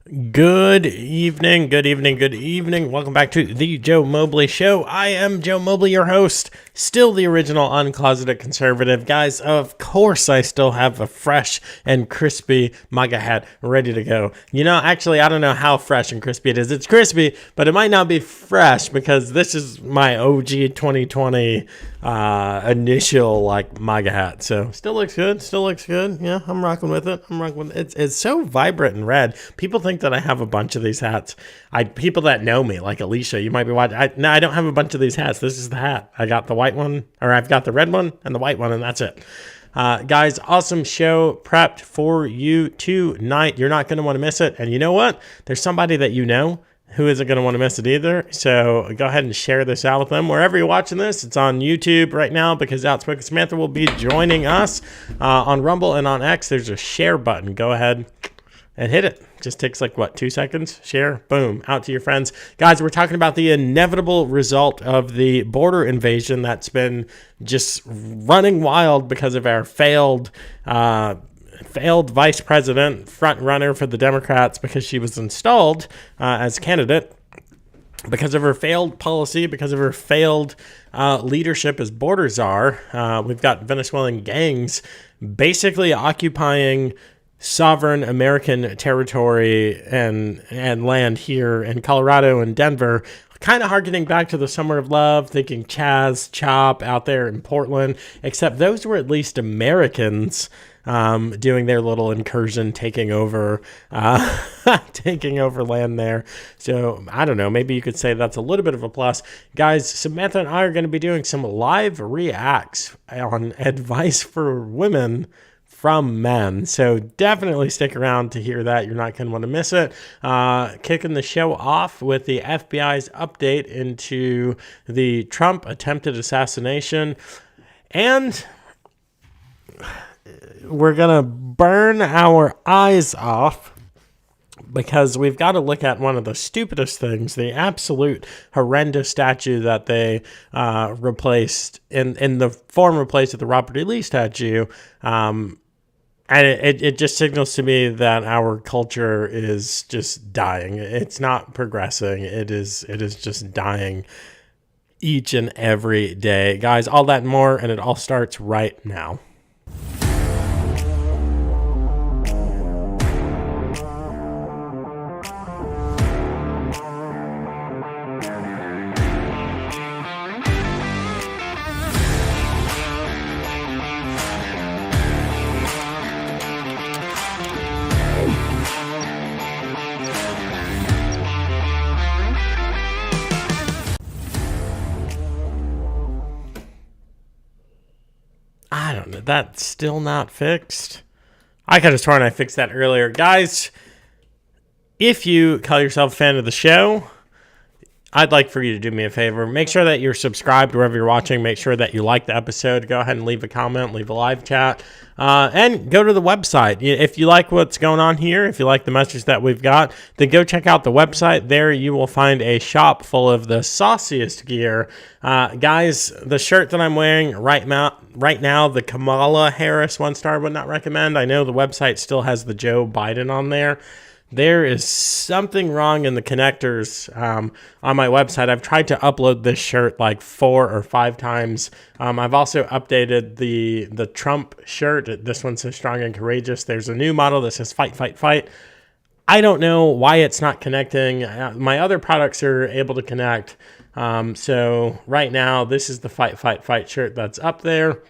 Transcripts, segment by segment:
Good evening, good evening, good evening. Welcome back to the Joe Mobley Show. I am Joe Mobley, your host, still the original uncloseted conservative. Guys, of course, I still have a fresh and crispy MAGA hat ready to go. You know, actually, I don't know how fresh and crispy it is. It's crispy, but it might not be fresh because this is my OG 2020 initial MAGA hat. So still looks good. Yeah, I'm rocking with it. It's so vibrant and red. People think that I have a bunch of these hats. People that know me, like Alicia, you might be watching. No, I don't have a bunch of these hats. This is the hat. I got the white one, or I've got the red one and the white one, and that's it. Guys, awesome show prepped for you tonight. You're not going to want to miss it. And you know what? There's somebody that you know who isn't going to want to miss it either. So go ahead and share this out with them. Wherever you're watching this, it's on YouTube right now because Outspoken Samantha will be joining us on Rumble and on X. There's a share button. Go ahead and hit it. Just takes 2 seconds. Share, boom, out to your friends. Guys, we're talking about the inevitable result of the border invasion that's been just running wild because of our failed vice president, front runner for the Democrats because she was installed as candidate, because of her failed policy, because of her failed leadership as border czar. We've got Venezuelan gangs basically occupying sovereign American territory and land here in Colorado and Denver, kind of harkening back to the Summer of Love, thinking Chaz, Chop out there in Portland, except those were at least Americans doing their little incursion, taking over land there. So I don't know, maybe you could say that's a little bit of a plus. Guys, Samantha and I are going to be doing some live reacts on advice for women from men. So definitely stick around to hear that. You're not going to want to miss it. Kicking the show off with the FBI's update into the Trump attempted assassination. And we're going to burn our eyes off because we've got to look at one of the stupidest things, the absolute horrendous statue that they replaced in the former place of the Robert E. Lee statue. And it just signals to me that our culture is just dying. It's not progressing. It is just dying each and every day. Guys, all that and more, and it all starts right now. I don't know. That's still not fixed. I could have sworn I fixed that earlier. Guys, if you call yourself a fan of the show, I'd like for you to do me a favor. Make sure that you're subscribed wherever you're watching. Make sure that you like the episode. Go ahead and leave a comment, leave a live chat, and go to the website. If you like what's going on here, if you like the message that we've got, then go check out the website. There you will find a shop full of the sauciest gear. Guys, the shirt that I'm wearing right now, the Kamala Harris 1-star would not recommend. I know the website still has the Joe Biden on there. There is something wrong in the connectors on my website. I've tried to upload this shirt 4 or 5 times. I've also updated the Trump shirt. This one says strong and courageous. There's a new model that says fight, fight, fight. I don't know why it's not connecting. My other products are able to connect. So right now, this is the fight, fight, fight shirt that's up there.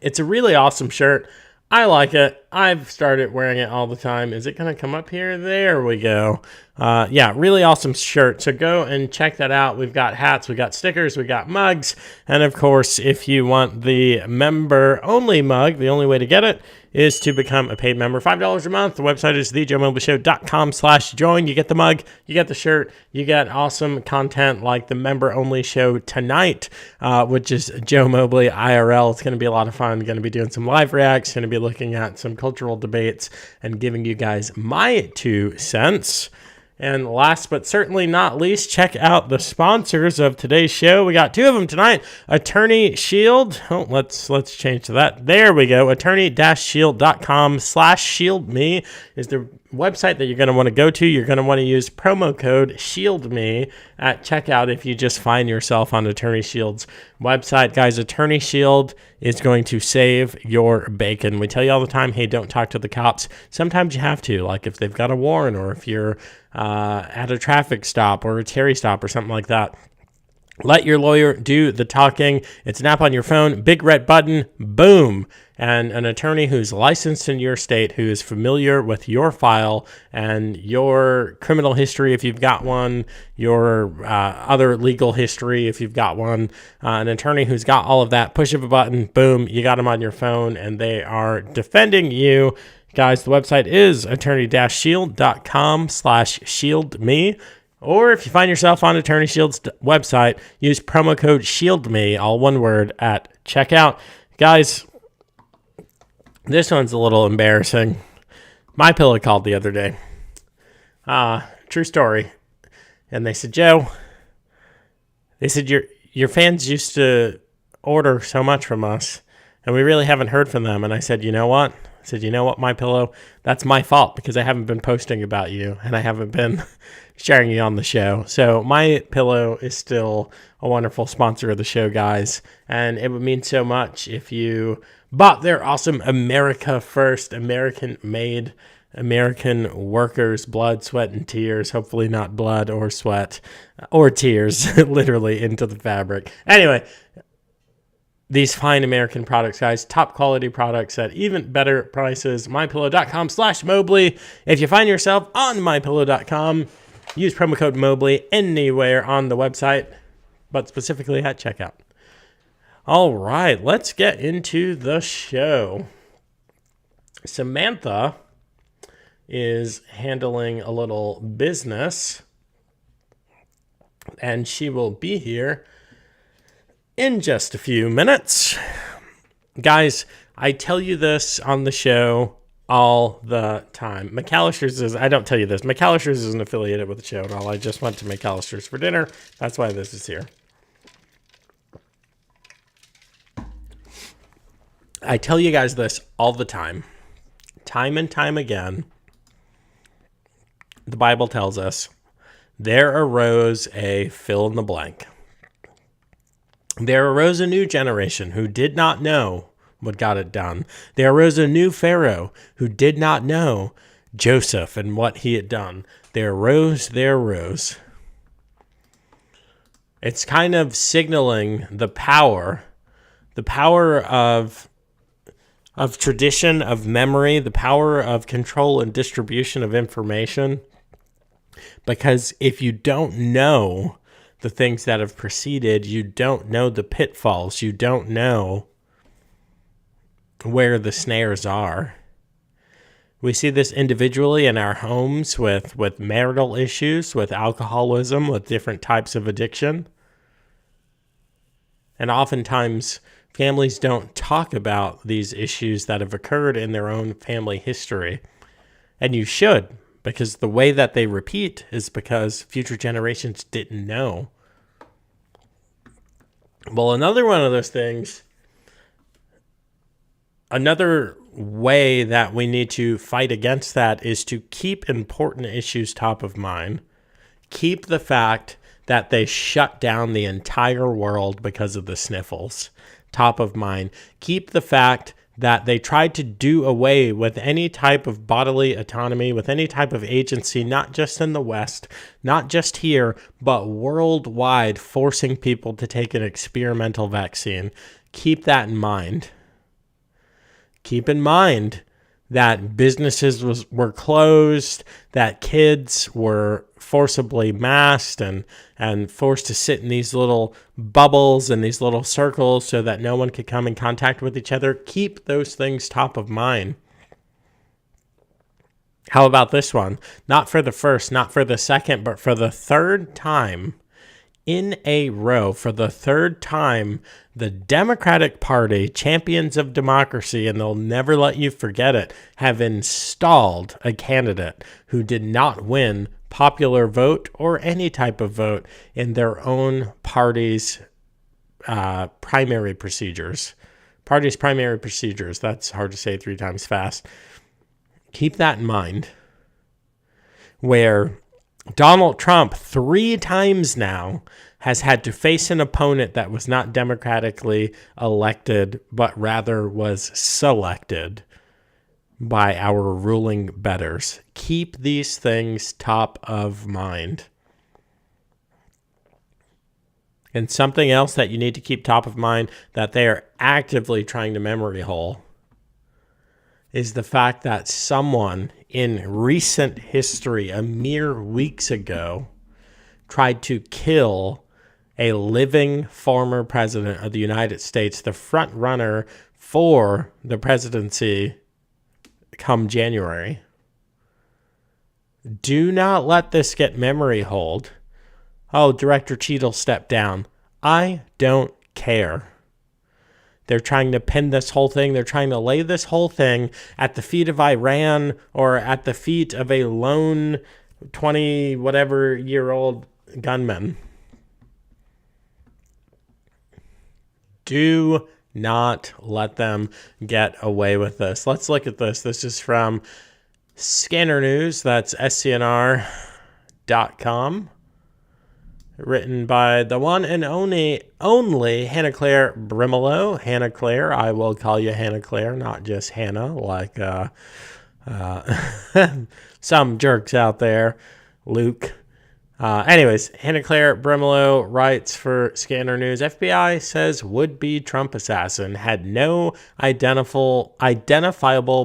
It's a really awesome shirt. I like it. I've started wearing it all the time. Is it going to come up here? There we go. Yeah, really awesome shirt. So go and check that out. We've got hats, we got stickers, we got mugs. And of course, if you want the member-only mug, the only way to get it is to become a paid member. $5 a month. The website is thejoemobleyshow.com/join. You get the mug, you get the shirt, you get awesome content like the member-only show tonight, which is Joe Mobley IRL. It's going to be a lot of fun. Going to be doing some live reacts, going to be looking at some cultural debates and giving you guys my 2 cents. And last but certainly not least, check out the sponsors of today's show. We got 2 of them tonight. Attorney Shield. Oh, let's change to that. There we go. Attorney-shield.com/shieldme is the website that you're going to want to go to, you're going to want to use promo code SHIELDME at checkout if you just find yourself on Attorney Shield's website. Guys, Attorney Shield is going to save your bacon. We tell you all the time, hey, don't talk to the cops. Sometimes you have to, like if they've got a warrant or if you're at a traffic stop or a Terry stop or something like that. Let your lawyer do the talking. It's an app on your phone, big red button, boom. And an attorney who's licensed in your state, who is familiar with your file and your criminal history, if you've got one, your other legal history, if you've got one, an attorney who's got all of that, push of a button, boom, you got them on your phone and they are defending you. Guys, the website is attorney-shield.com/shieldme. Or if you find yourself on Attorney Shield's website, use promo code SHIELDME, all one word, at checkout. Guys, this one's a little embarrassing. My Pillow called the other day. True story. And they said, Joe, they said, your fans used to order so much from us, and we really haven't heard from them. And I said, you know what? I said, you know what, My Pillow? That's my fault because I haven't been posting about you, and I haven't been sharing you on the show. So My Pillow is still a wonderful sponsor of the show, guys, and it would mean so much if you bought their awesome America First, American-made, American workers' blood, sweat, and tears. Hopefully not blood or sweat or tears, literally into the fabric. Anyway, these fine American products, guys, top quality products at even better prices. MyPillow.com/Mobley. If you find yourself on MyPillow.com, use promo code Mobley anywhere on the website, but specifically at checkout. All right, let's get into the show. Samantha is handling a little business, and she will be here in just a few minutes. Guys, I tell you this on the show all the time. McAllister's is, I don't tell you this, McAllister's isn't affiliated with the show at all. I just went to McAllister's for dinner. That's why this is here. I tell you guys this all the time and time again. The Bible tells us there arose a fill in the blank. There arose a new generation who did not know what got it done. There arose a new Pharaoh who did not know Joseph and what he had done. There arose. It's kind of signaling the power of tradition, of memory, the power of control and distribution of information. Because if you don't know the things that have preceded, you don't know the pitfalls, you don't know where the snares are. We see this individually in our homes with marital issues, with alcoholism, with different types of addiction. And oftentimes, families don't talk about these issues that have occurred in their own family history. And you should, because the way that they repeat is because future generations didn't know. Well, another one of those things, another way that we need to fight against that is to keep important issues top of mind. Keep the fact that they shut down the entire world because of the sniffles top of mind. Keep the fact that they tried to do away with any type of bodily autonomy, with any type of agency, not just in the West, not just here, but worldwide, forcing people to take an experimental vaccine. Keep that in mind. Keep in mind that businesses were closed, that kids were forcibly masked and forced to sit in these little bubbles and these little circles so that no one could come in contact with each other. Keep those things top of mind. How about this one? Not for the first, not for the second, but for the third time in a row, for the third time, the Democratic Party, champions of democracy, and they'll never let you forget it, have installed a candidate who did not win popular vote or any type of vote in their own party's primary procedures. Party's primary procedures. That's hard to say 3 times fast. Keep that in mind. where Donald Trump 3 times now has had to face an opponent that was not democratically elected, but rather was selected by our ruling betters. Keep these things top of mind. And something else that you need to keep top of mind that they are actively trying to memory hole is the fact that someone in recent history, a mere weeks ago, tried to kill a living former president of the United States, the front runner for the presidency come January. Do not let this get memory holed. Oh, Director Cheadle stepped down. I don't care. They're trying to pin this whole thing. They're trying to lay this whole thing at the feet of Iran or at the feet of a lone 20-whatever-year-old gunman. Do not let them get away with this. Let's look at this. This is from Scanner News. That's scnr.com. Written by the one and only Hannah Claire Brimelow. Hannah Claire, I will call you Hannah Claire, not just Hannah, like some jerks out there, Luke. Anyways, Hannah Claire Brimelow writes for Scanner News. FBI says would-be Trump assassin had no identifiable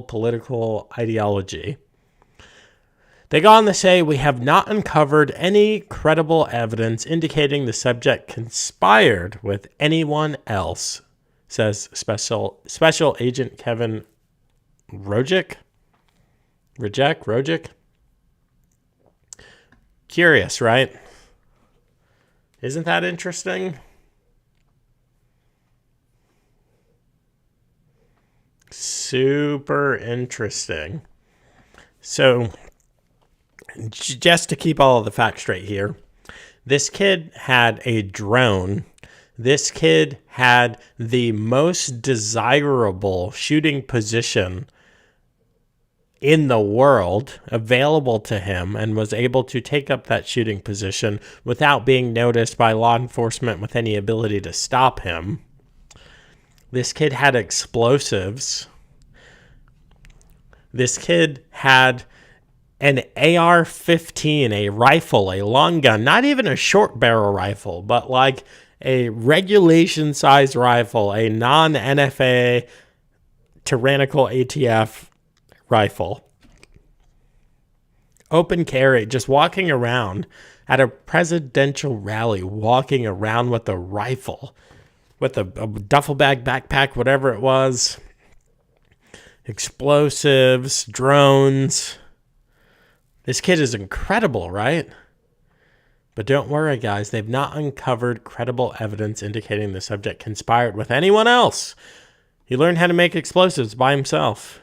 political ideology. They go on to say, we have not uncovered any credible evidence indicating the subject conspired with anyone else, says Special Agent Kevin Rojic. Curious, right? Isn't that interesting? Super interesting. So, just to keep all of the facts straight here, this kid had a drone. This kid had the most desirable shooting position in the world available to him and was able to take up that shooting position without being noticed by law enforcement with any ability to stop him. This kid had explosives. This kid had an AR-15, a rifle, a long gun, not even a short barrel rifle, but like a regulation size rifle, a non-NFA tyrannical ATF rifle. Open carry, just walking around at a presidential rally, walking around with a rifle, with a duffel bag, backpack, whatever it was, explosives, drones. This kid is incredible, right? But don't worry, guys. They've not uncovered credible evidence indicating the subject conspired with anyone else. He learned how to make explosives by himself.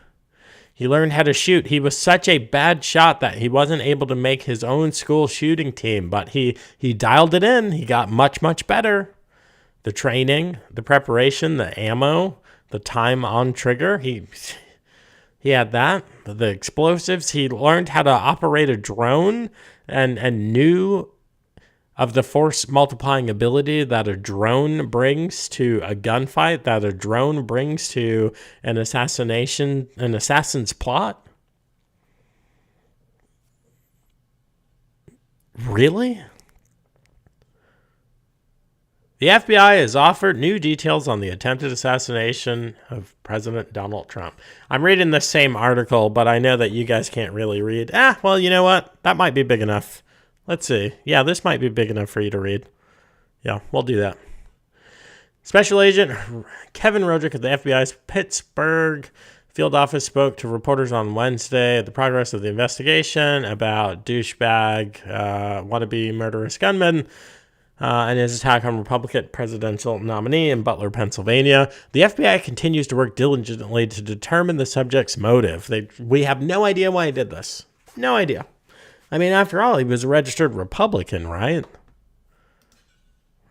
He learned how to shoot. He was such a bad shot that he wasn't able to make his own school shooting team, but he dialed it in. He got much, much better. The training, the preparation, the ammo, the time on trigger, he had that. The explosives, he learned how to operate a drone and knew of the force multiplying ability that a drone brings to a gunfight, that a drone brings to an assassin's plot. Really? The FBI has offered new details on the attempted assassination of President Donald Trump. I'm reading the same article, but I know that you guys can't really read. Well, you know what? That might be big enough. Let's see. Yeah, this might be big enough for you to read. Yeah, we'll do that. Special Agent Kevin Rojic of the FBI's Pittsburgh field office spoke to reporters on Wednesday at the progress of the investigation about douchebag, wannabe murderous gunman, and his attack on Republican presidential nominee in Butler, Pennsylvania. The FBI continues to work diligently to determine the subject's motive. We have no idea why he did this. No idea. I mean, after all, he was a registered Republican, right?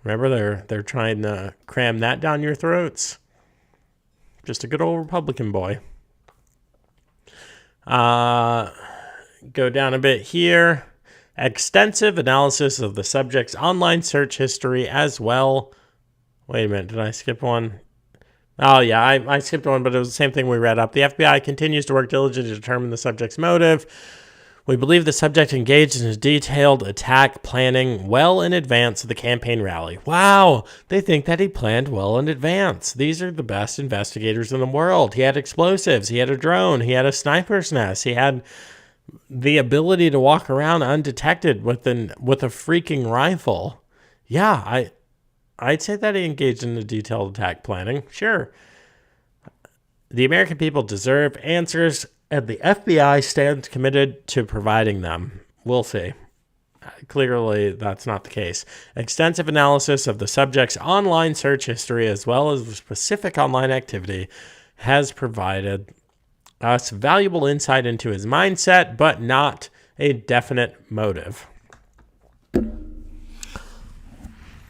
Remember, they're trying to cram that down your throats. Just a good old Republican boy. go down a bit here. Extensive analysis of the subject's online search history as well. Wait a minute, did I skip one? Oh, yeah, I skipped one, but it was the same thing we read up. The FBI continues to work diligently to determine the subject's motive. We believe the subject engaged in a detailed attack planning well in advance of the campaign rally. Wow, they think that he planned well in advance. These are the best investigators in the world. He had explosives, he had a drone, he had a sniper's nest, he had the ability to walk around undetected with a freaking rifle. Yeah, I'd say that he engaged in the detailed attack planning. Sure. The American people deserve answers, and the FBI stands committed to providing them. We'll see. Clearly, that's not the case. Extensive analysis of the subject's online search history, as well as the specific online activity, has provided us valuable insight into his mindset, but not a definite motive.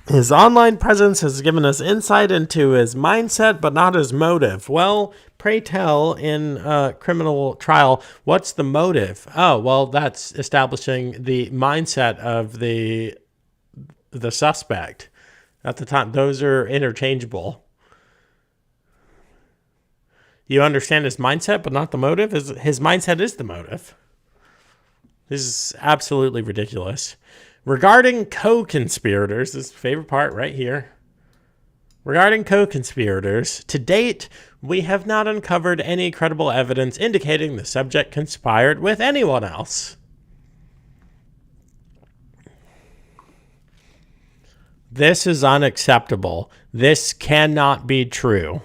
His online presence has given us insight into his mindset, but not his motive. Well, pray tell, in a criminal trial, what's the motive? Oh, well, that's establishing the mindset of the suspect at the time. Those are interchangeable. You understand his mindset, but not the motive? His mindset is the motive. This is absolutely ridiculous. Regarding co-conspirators, this is the favorite part right here. Regarding co-conspirators, to date, we have not uncovered any credible evidence indicating the subject conspired with anyone else. This is unacceptable. This cannot be true.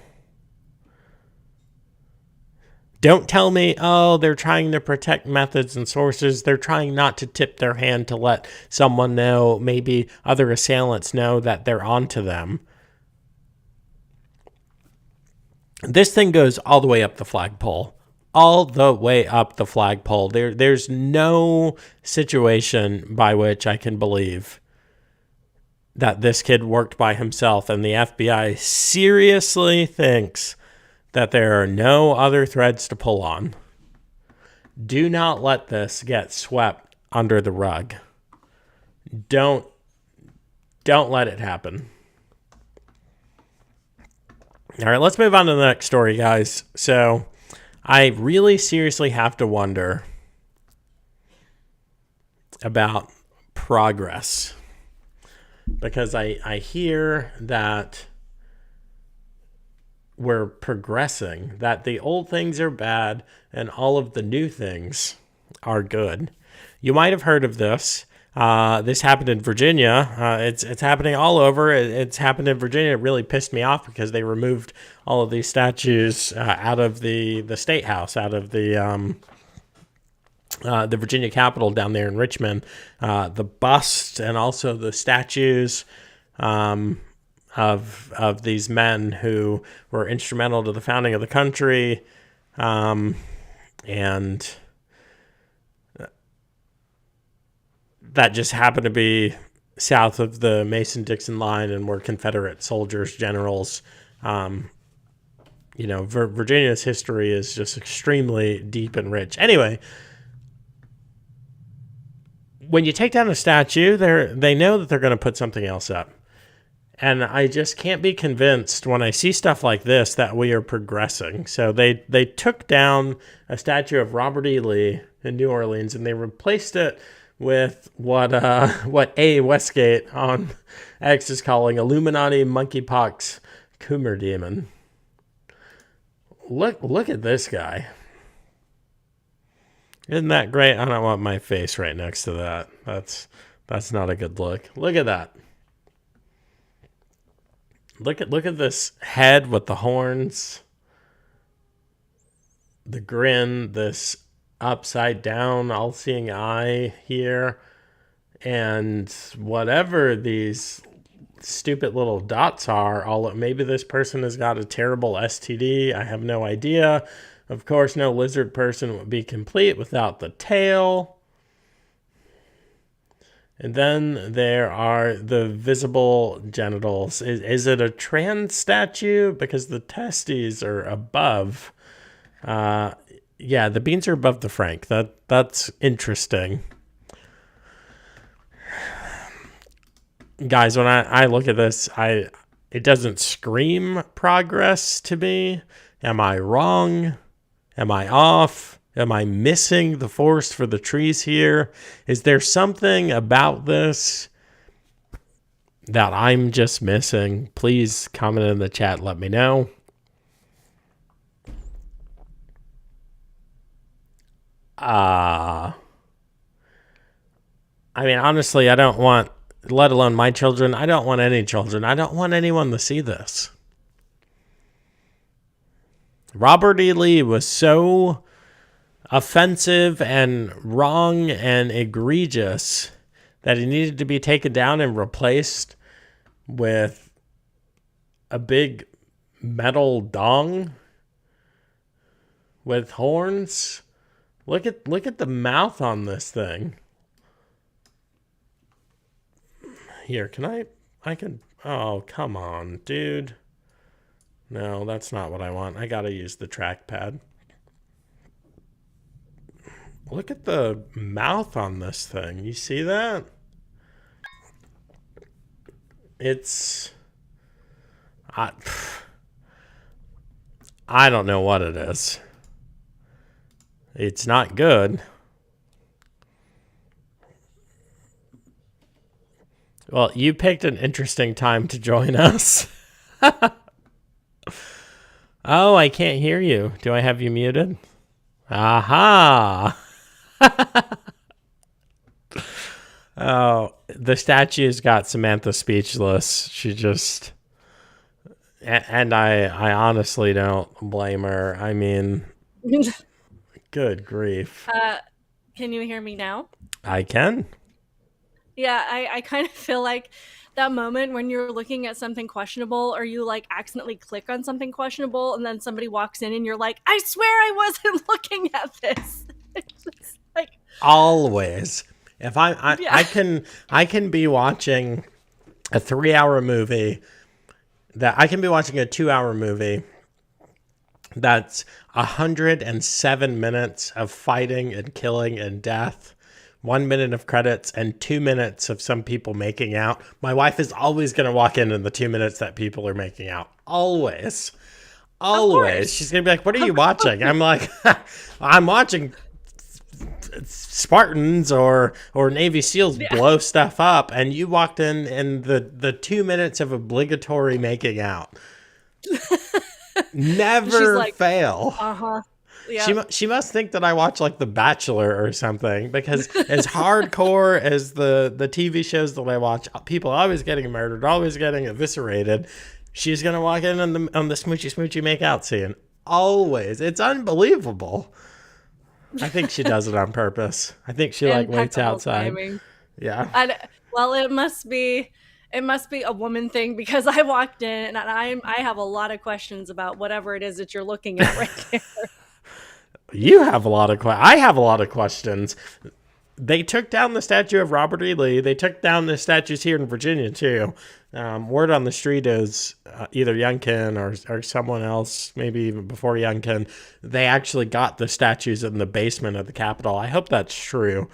Don't tell me, oh, they're trying to protect methods and sources. They're trying not to tip their hand to let someone know, maybe other assailants know that they're onto them. This thing goes all the way up the flagpole. All the way up the flagpole. There's no situation by which I can believe that this kid worked by himself, and the FBI seriously thinks that there are no other threads to pull on. Do not let this get swept under the rug. Don't let it happen. All right, let's move on to the next story, guys. So I really seriously have to wonder about progress, because I hear that we're progressing, that the old things are bad and all of the new things are good. You might have heard of this. This happened in Virginia. It's happening all over. It's happened in Virginia. It really pissed me off because they removed all of these statues out of the State House, out of the Virginia Capitol down there in Richmond. The bust and also the statues of these men who were instrumental to the founding of the country, and that just happened to be south of the Mason-Dixon line and were Confederate soldiers, generals. Virginia's history is just extremely deep and rich. Anyway, when you take down a statue, they know that they're going to put something else up. And I just can't be convinced when I see stuff like this that we are progressing. So they took down a statue of Robert E. Lee in New Orleans, and they replaced it with what A. Westgate on X is calling Illuminati Monkeypox Coomer Demon. Look at this guy. Isn't that great? I don't want my face right next to that. That's not a good look. Look at that. Look at this head with the horns, the grin, this upside down, all-seeing eye here, and whatever these stupid little dots are. Maybe this person has got a terrible STD. I have no idea. Of course, no lizard person would be complete without the tail. And then there are the visible genitals. Is it a trans statue? Because the testes are above. Yeah, the beans are above the frank. That's interesting. Guys, when I look at this, it doesn't scream progress to me. Am I wrong? Am I off? Am I missing the forest for the trees here? Is there something about this that I'm just missing? Please comment in the chat. Let me know. I mean, honestly, I don't want, let alone my children, I don't want any children. I don't want anyone to see this. Robert E. Lee was so offensive and wrong and egregious that he needed to be taken down and replaced with a big metal dong with horns. Look at the mouth on this thing. Here, I can, oh, come on, dude. No, that's not what I want. I gotta use the trackpad. Look at the mouth on this thing. You see that? It's, I don't know what it is. It's not good. Well, you picked an interesting time to join us. Oh, I can't hear you. Do I have you muted? Aha! Oh, the statue's got Samantha speechless. She just... And I honestly don't blame her. I mean, good grief. Can you hear me now? I can. Yeah, I kind of feel like that moment when you're looking at something questionable or you like accidentally click on something questionable and then somebody walks in and you're like, I swear I wasn't looking at this. It's just like Always. If yeah. I can be watching a 3-hour movie that I can be watching a 2-hour movie that's 107 minutes of fighting and killing and death, 1 minute of credits, and 2 minutes of some people making out. My wife is always going to walk in the 2 minutes that people are making out. Always. Always. She's going to be like, what are you watching? I'm like, I'm watching Spartans or Navy SEALs blow stuff up, and you walked in the 2 minutes of obligatory making out. Never like, fail. Yeah. She must think that I watch like The Bachelor or something, because as hardcore as the TV shows that I watch, people always getting murdered, always getting eviscerated. She's gonna walk in on the smoochy make out scene. Always. It's unbelievable. I think she does it on purpose. I think she like waits outside. Timing. Yeah. Well, it must be a woman thing, because I walked in and I have a lot of questions about whatever it is that you're looking at right there. You have a lot of I have a lot of questions. They took down the statue of Robert E. Lee. They took down the statues here in Virginia too. Word on the street is either Youngkin or someone else, maybe even before Youngkin, they actually got the statues in the basement of the Capitol. I hope that's true.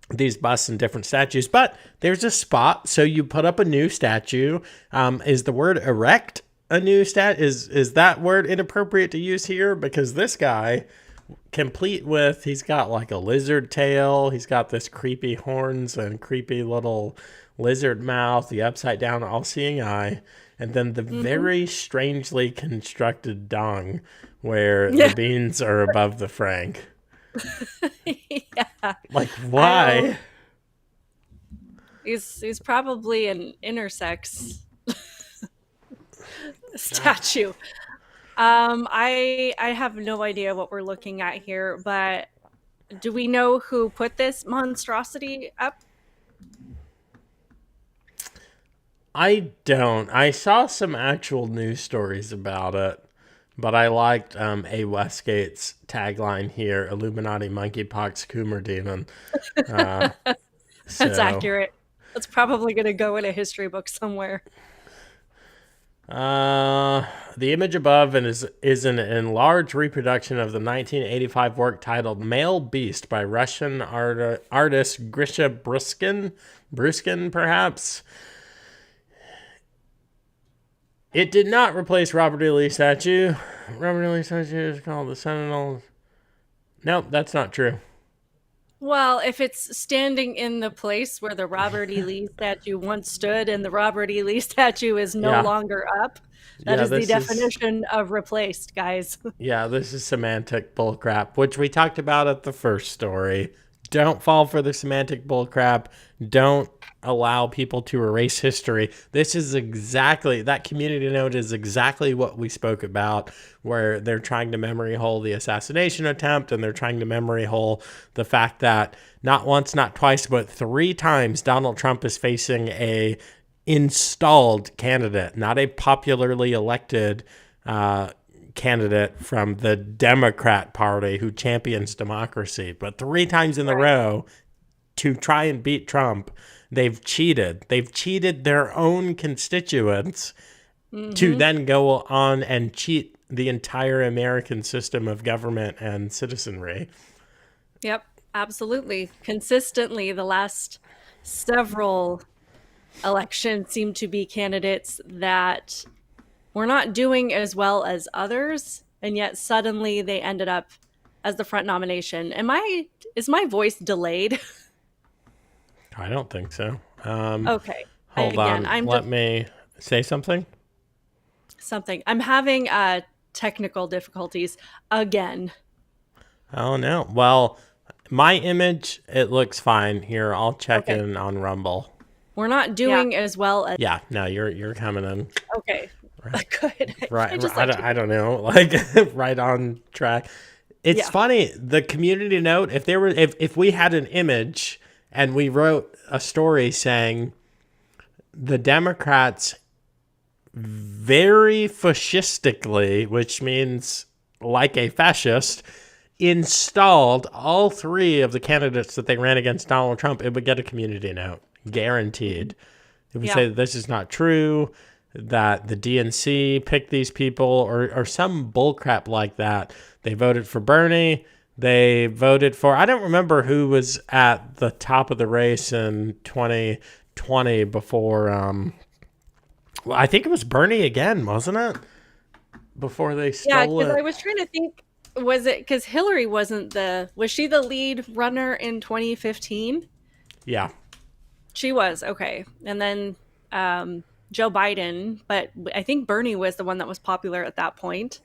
These busts and different statues, but there's a spot, so you put up a new statue. Is the word erect a new is that word inappropriate to use here? Because this guy, complete with, he's got like a lizard tail, he's got this creepy horns and creepy little lizard mouth, the upside down all-seeing eye, and then the very strangely constructed dong where the beans are above the frank. Yeah. Like, why? He's probably an intersex statue. I have no idea what we're looking at here, but do we know who put this monstrosity up? I don't. I saw some actual news stories about it, but I liked A. Westgate's tagline here: "Illuminati monkeypox Coomer demon." That's accurate. That's probably going to go in a history book somewhere. The image above is an enlarged reproduction of the 1985 work titled "Male Beast" by Russian artist Grisha Bruskin, perhaps. It did not replace Robert E. Lee statue. Robert E. Lee statue is called the Sentinel. Nope, that's not true. Well, if it's standing in the place where the Robert E. Lee statue once stood and the Robert E. Lee statue is no Yeah, longer up, that yeah, is the this is definition of replaced, guys. yeah, this is semantic bullcrap, which we talked about at the first story. Don't fall for the semantic bullcrap. Don't allow people to erase history. This is exactly that community note is exactly what we spoke about, where they're trying to memory hole the assassination attempt, and they're trying to memory hole the fact that not once, not twice, but 3 times Donald Trump is facing a installed candidate, not a popularly elected candidate from the Democrat Party who champions democracy. But 3 times in a row to try and beat Trump, they've cheated. They've cheated their own constituents to then go on and cheat the entire American system of government and citizenry. Yep, absolutely. Consistently, the last several elections seem to be candidates that were not doing as well as others, and yet suddenly they ended up as the front nomination. Is my voice delayed? I don't think so. Okay. Hold Again, on. I'm Let just me say something. something. I'm having technical difficulties again. Oh, no. Well, my image, it looks fine. Here, I'll check Okay. in on Rumble. We're not doing as well as Yeah, no, you're coming in okay. Good. I right. just like to I don't know, like right on track. It's yeah. funny, the community note. If we had an image and we wrote a story saying the Democrats very fascistically, which means like a fascist, installed all 3 of the candidates that they ran against Donald Trump, it would get a community note, guaranteed. If we Yeah. say that this is not true, that the DNC picked these people, or some bullcrap like that. They voted for Bernie. They voted for, I don't remember who was at the top of the race in 2020 before, well, I think it was Bernie again, wasn't it? Before they Yeah, stole because it. I was trying to think, was it because Hillary was she the lead runner in 2015? Yeah. She was, okay. And then Joe Biden, but I think Bernie was the one that was popular at that point.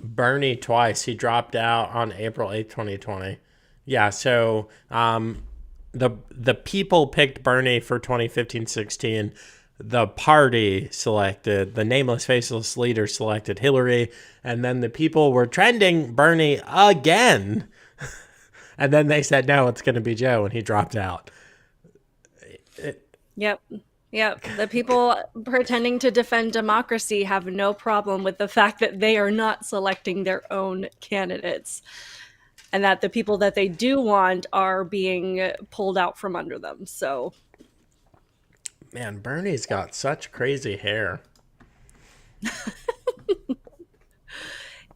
Bernie twice. He dropped out on April 8th, 2020. Yeah, so the people picked Bernie for 2015-16. The party selected, the nameless, faceless leader selected Hillary, and then the people were trending Bernie again. And then they said, no, it's going to be Joe, and he dropped out. Yep. Yep. The people pretending to defend democracy have no problem with the fact that they are not selecting their own candidates and that the people that they do want are being pulled out from under them. So, Man, Bernie's got such crazy hair.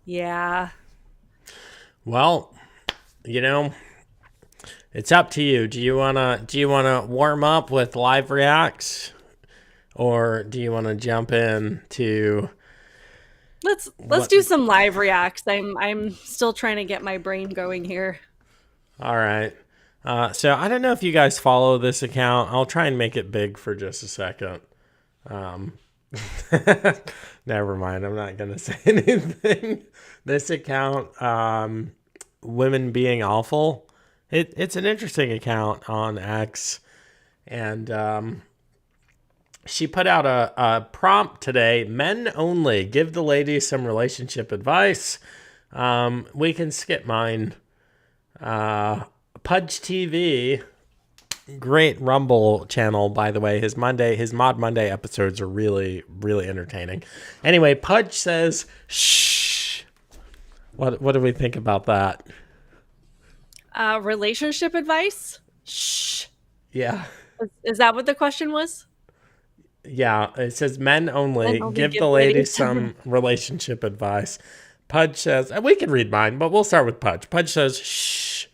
yeah. Well, it's up to you. Do you wanna warm up with live reacts, or do you wanna jump in to Let's do some live reacts. I'm still trying to get my brain going here. All right. So I don't know if you guys follow this account. I'll try and make it big for just a second. Um, Never mind. I'm not gonna say anything. This account, Women Being Awful. It's an interesting account on X, and she put out a prompt today. Men only. Give the ladies some relationship advice. We can skip mine. Pudge TV, great Rumble channel, by the way. His Mod Monday episodes are really, really entertaining. Anyway, Pudge says, shh. What do we think about that? Relationship advice? Shh. Yeah. Is that what the question was? Yeah, it says men And only. only Give give the ladies ladies. some relationship advice. Pudge says, and we can read mine, but we'll start with Pudge. Pudge says, shh.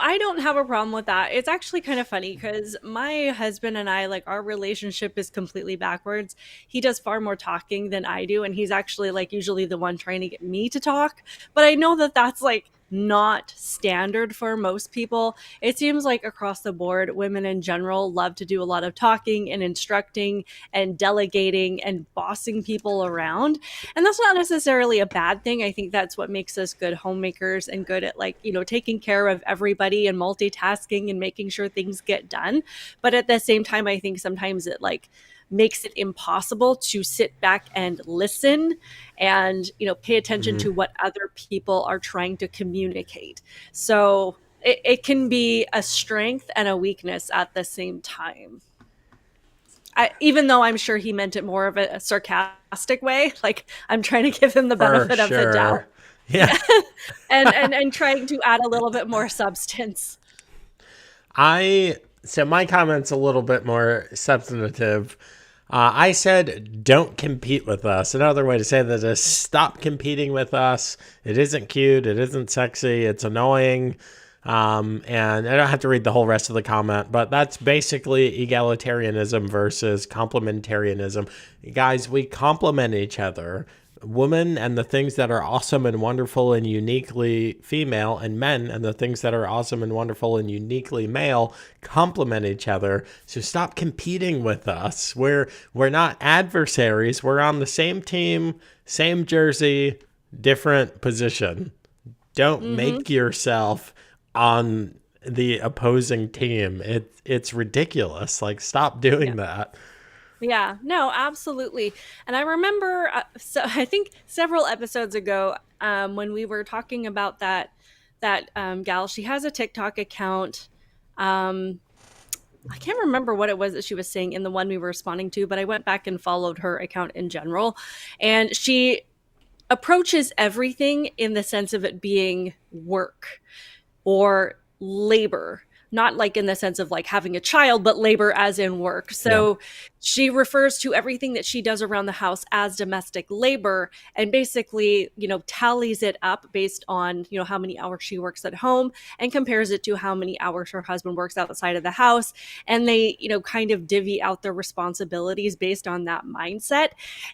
I don't have a problem with that. It's actually kind of funny because my husband and I, like, our relationship is completely backwards. He does far more talking than I do, and he's actually like usually the one trying to get me to talk. But I know that that's like not standard for most people. It seems like across the board, women in general love to do a lot of talking and instructing and delegating and bossing people around. And that's not necessarily a bad thing. I think that's what makes us good homemakers and good at, like, taking care of everybody and multitasking and making sure things get done. But at the same time, I think sometimes it like makes it impossible to sit back and listen and pay attention Mm, to what other people are trying to communicate. So it can be a strength and a weakness at the same time. Even though I'm sure he meant it more of a sarcastic way, like I'm trying to give him the for benefit of the doubt. sure. Yeah. Yeah. And trying to add a little bit more substance. So my comment's a little bit more substantive. I said, don't compete with us. Another way to say that is stop competing with us. It isn't cute. It isn't sexy. It's annoying. And I don't have to read the whole rest of the comment, but that's basically egalitarianism versus complementarianism. Guys, we complement each other. Women and the things that are awesome and wonderful and uniquely female, and men and the things that are awesome and wonderful and uniquely male complement each other. So stop competing with us. We're not adversaries. We're on the same team, same jersey, different position. Don't Mm-hmm. make yourself on the opposing team. It's ridiculous. Like, stop Yeah. doing that. Yeah, no, absolutely. And I remember, so I think several episodes ago, when we were talking about that gal, she has a TikTok account. Um, I can't remember what it was that she was saying in the one we were responding to, but I went back and followed her account in general, and she approaches everything in the sense of it being work or labor, not like in the sense of like having a child, but labor as in work. Yeah. So she refers to everything that she does around the house as domestic labor, and basically, tallies it up based on, how many hours she works at home and compares it to how many hours her husband works outside of the house. And they, kind of divvy out their responsibilities based on that mindset.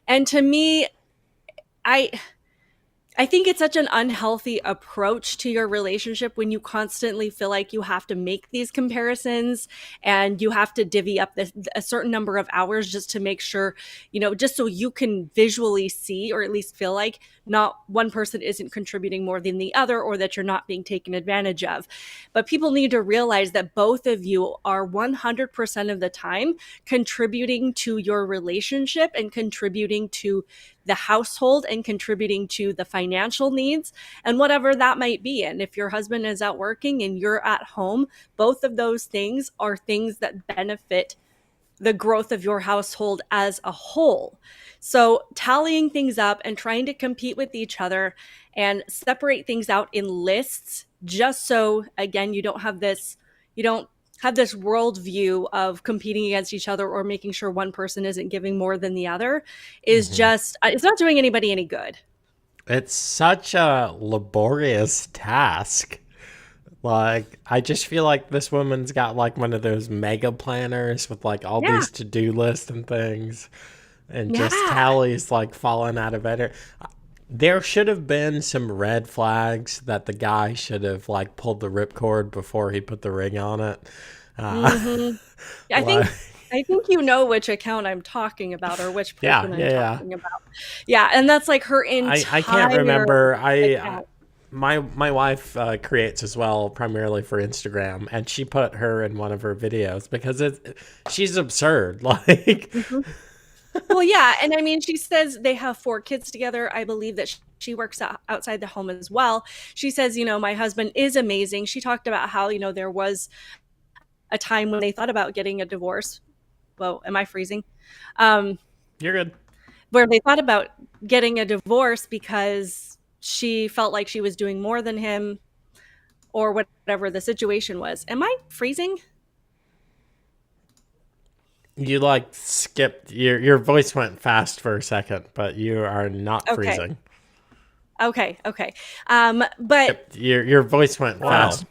And to me, I I think it's such an unhealthy approach to your relationship when you constantly feel like you have to make these comparisons and you have to divvy up a certain number of hours just to make sure, just so you can visually see or at least feel like not one person isn't contributing more than the other or that you're not being taken advantage of. But people need to realize that both of you are 100% of the time contributing to your relationship and contributing to the household and contributing to the financial needs and whatever that might be. And if your husband is out working and you're at home, both of those things are things that benefit the growth of your household as a whole. So, tallying things up and trying to compete with each other and separate things out in lists, just so, again, you don't have this worldview of competing against each other or making sure one person isn't giving more than the other, is Hmm. just, it's not doing anybody any good. It's such a laborious task. Like, I just feel like this woman's got like one of those mega planners with like all Yeah. these to do lists and things, and just Yeah. tallies like falling out of it. There should have been some red flags that the guy should have like pulled the ripcord before he put the ring on it. Uh, Mm-hmm. I think like, I think you know which account I'm talking about or which yeah, person I'm yeah, yeah. talking about. Yeah, and that's like her I can't entire remember. I account. my wife creates as well, primarily for Instagram, and she put her in one of her videos because she's absurd. Like, Mhm. Well, yeah, and I mean, she says they have 4 kids together. I believe that she works outside the home as well. She says, my husband is amazing. She talked about how, there was a time when they thought about getting a divorce. Well, am I freezing? Um, you're good. where they thought about getting a divorce because she felt like she was doing more than him or whatever the situation was. Am I freezing? You like skipped your voice went fast for a second, but you are not Okay. freezing. Okay. But Your voice went fast.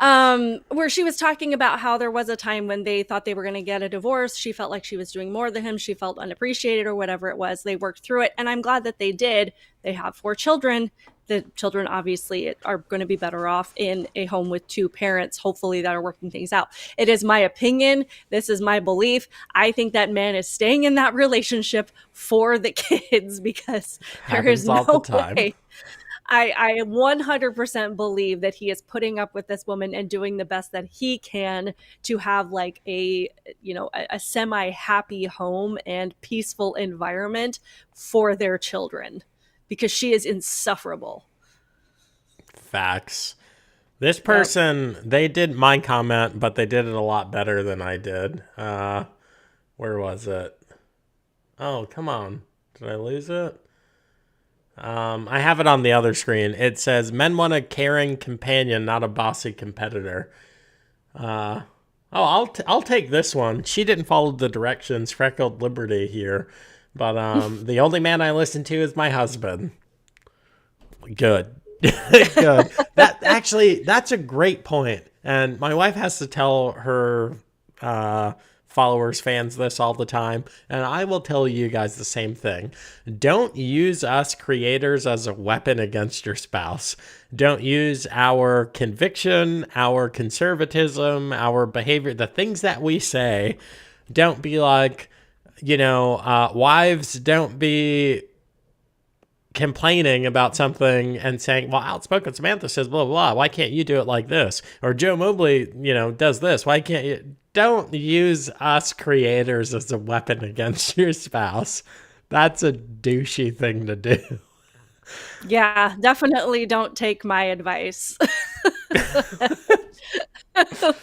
where she was talking about how there was a time when they thought they were going to get a divorce. She felt like she was doing more than him. She felt unappreciated or whatever it was. They worked through it. And I'm glad that they did. They have 4 children. The children obviously are going to be better off in a home with 2 parents, hopefully, that are working things out. It is my opinion. This is my belief. I think that man is staying in that relationship for the kids because there is Happens all the no time. way. I 100% believe that he is putting up with this woman and doing the best that he can to have like a semi happy home and peaceful environment for their children because she is insufferable. Facts. This person, they did my comment, but they did it a lot better than I did. Where was it? Oh, come on. Did I lose it? I have it on the other screen. It says, men want a caring companion, not a bossy competitor. I'll take this one. She didn't follow the directions. Freckled Liberty here. But the only man I listen to is my husband. Good. Good. That's a great point. And my wife has to tell her followers, fans this all the time. And I will tell you guys the same thing. Don't use us creators as a weapon against your spouse. Don't use our conviction, our conservatism, our behavior, the things that we say. Don't be like, wives, don't be complaining about something and saying, well, Outspoken Samantha says blah, blah, blah. Why can't you do it like this? Or Joe Mobley, does this. Why can't you? Don't use us creators as a weapon against your spouse. That's a douchey thing to do. Yeah, definitely don't take my advice.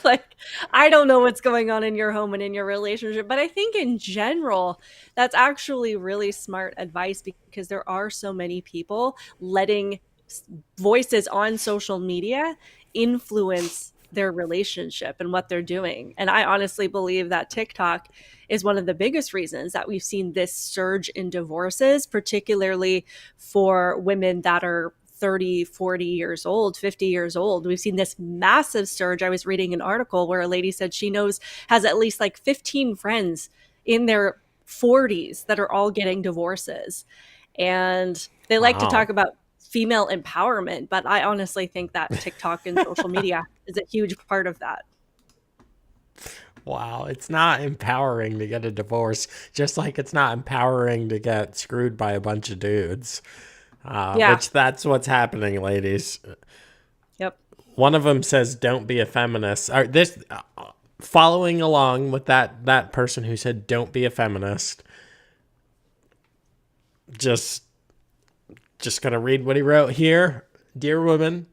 Like, I don't know what's going on in your home and in your relationship, but I think in general, that's actually really smart advice because there are so many people letting voices on social media influence their relationship and what they're doing. And I honestly believe that TikTok is one of the biggest reasons that we've seen this surge in divorces, particularly for women that are 30, 40 years old, 50 years old. We've seen this massive surge. I was reading an article where a lady said she has at least like 15 friends in their 40s that are all getting divorces. And they like to talk about female empowerment, but I honestly think that TikTok and social media is a huge part of that. Wow, it's not empowering to get a divorce, just like it's not empowering to get screwed by a bunch of dudes. Which that's what's happening, ladies. Yep. One of them says, "Don't be a feminist." Following along with that person who said, "Don't be a feminist." Just gonna read what he wrote here. Dear woman,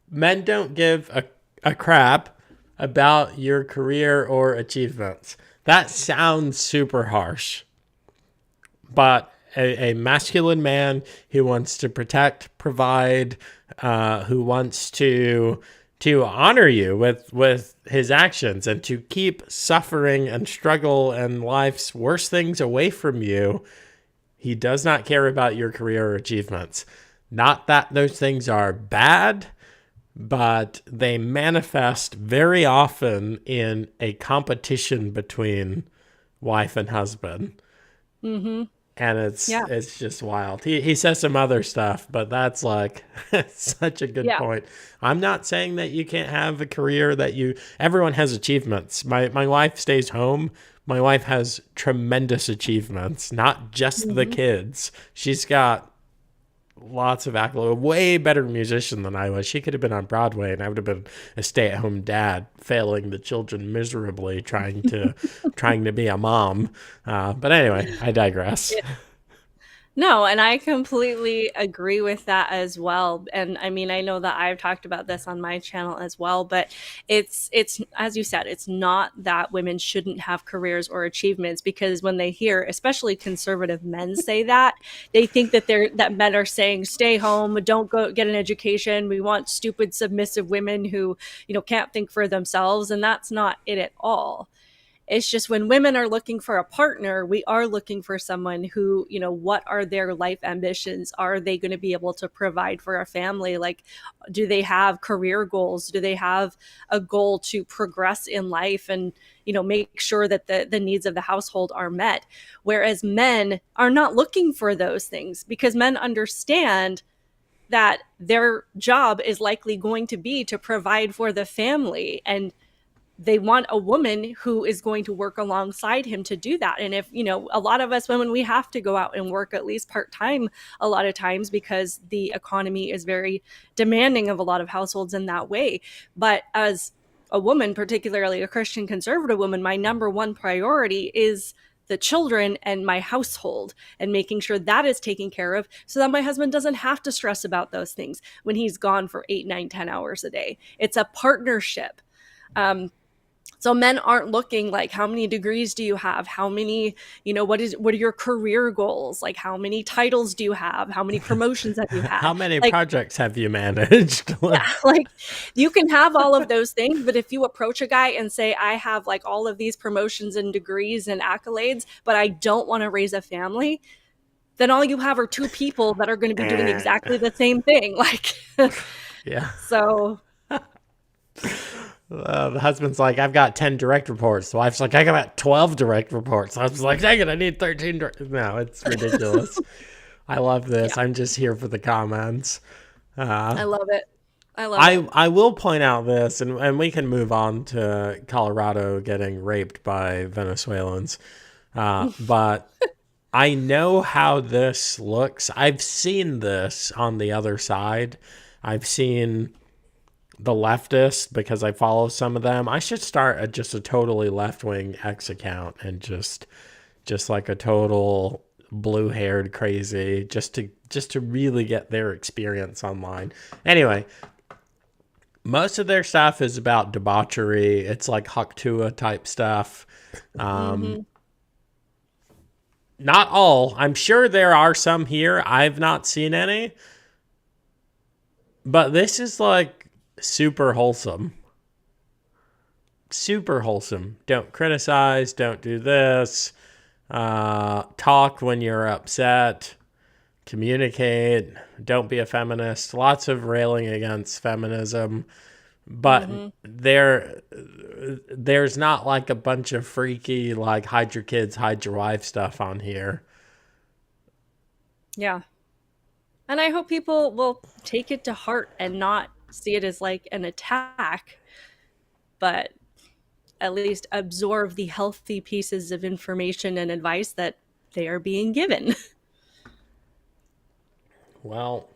men don't give a crap about your career or achievements. That sounds super harsh, but a masculine man who wants to protect, provide, who wants to honor you with his actions and to keep suffering and struggle and life's worst things away from you, he does not care about your career or achievements. Not that those things are bad, but they manifest very often in a competition between wife and husband. Mm-hmm. And it's just wild. He says some other stuff, but that's like such a good point. I'm not saying that you can't have a career everyone has achievements. My wife stays home. My wife has tremendous achievements, not just the kids. She's got lots of accolades, way better musician than I was. She could have been on Broadway and I would have been a stay-at-home dad, failing the children miserably, trying to be a mom. But anyway, I digress. No, and I completely agree with that as well. And I mean, I know that I've talked about this on my channel as well, but it's as you said, it's not that women shouldn't have careers or achievements, because when they hear, especially conservative men say that, they think that that men are saying stay home, don't go get an education. We want stupid submissive women who, can't think for themselves, and that's not it at all. It's just when women are looking for a partner, we are looking for someone who, what are their life ambitions? Are they going to be able to provide for a family? Like, do they have career goals? Do they have a goal to progress in life and, make sure that the needs of the household are met? Whereas men are not looking for those things, because men understand that their job is likely going to be to provide for the family, and they want a woman who is going to work alongside him to do that. And if, a lot of us women, we have to go out and work at least part-time a lot of times, because the economy is very demanding of a lot of households in that way. But as a woman, particularly a Christian conservative woman, my number one priority is the children and my household, and making sure that is taken care of, so that my husband doesn't have to stress about those things when he's gone for 8, 9, 10 hours a day. It's a partnership. So men aren't looking like, how many degrees do you have? How many, what are your career goals? Like, how many titles do you have? How many promotions have you had? How many Like, projects have you managed? yeah, like, you can have all of those things, but if you approach a guy and say, I have like all of these promotions and degrees and accolades, but I don't want to raise a family, then all you have are two people that are going to be doing Eh, exactly the same thing. Like, yeah. so The husband's like, I've got 10 direct reports. The wife's like, I got 12 direct reports. I was like, dang it, I need 13 No, it's ridiculous. I love this. yeah, I'm just here for the comments. I love it. I love it. I will point out this, and we can move on to Colorado getting raped by Venezuelans. But I know how this looks. I've seen this on the other side. I've seen the leftists because I follow some of them. I should start just a totally left wing X account and just like a total blue haired crazy just to really get their experience online. Anyway, most of their stuff is about debauchery. It's like Haktua type stuff. Um, Mm-hmm. Not all. I'm sure there are some here. I've not seen any. But this is like super wholesome. Super wholesome. Don't criticize. Don't do this. Talk when you're upset. Communicate. Don't be a feminist. Lots of railing against feminism. But Mm-hmm. there's not like a bunch of freaky, like, hide your kids, hide your wife stuff on here. Yeah. And I hope people will take it to heart and not see it as like an attack, but at least absorb the healthy pieces of information and advice that they are being given. Well,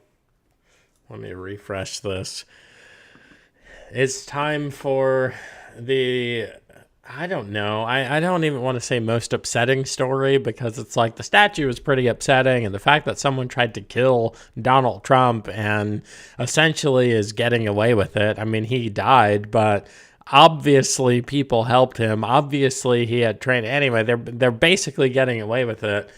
let me refresh this. It's time for the I don't know. I don't even want to say most upsetting story, because it's like the statue is pretty upsetting, and the fact that someone tried to kill Donald Trump and essentially is getting away with it. I mean, he died, but obviously people helped him. Obviously he had training. Anyway, they're basically getting away with it.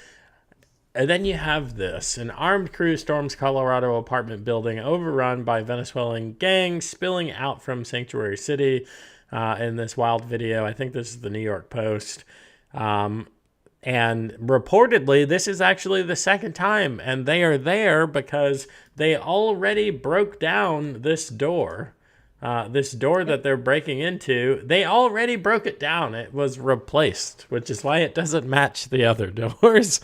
And then you have this. An armed crew storms Colorado apartment building overrun by Venezuelan gangs, spilling out from Sanctuary City in this wild video. I think this is the New York Post. And reportedly, this is actually the second time. And they are there because they already broke down this door. This door that they're breaking into, they already broke it down. It was replaced, which is why it doesn't match the other doors.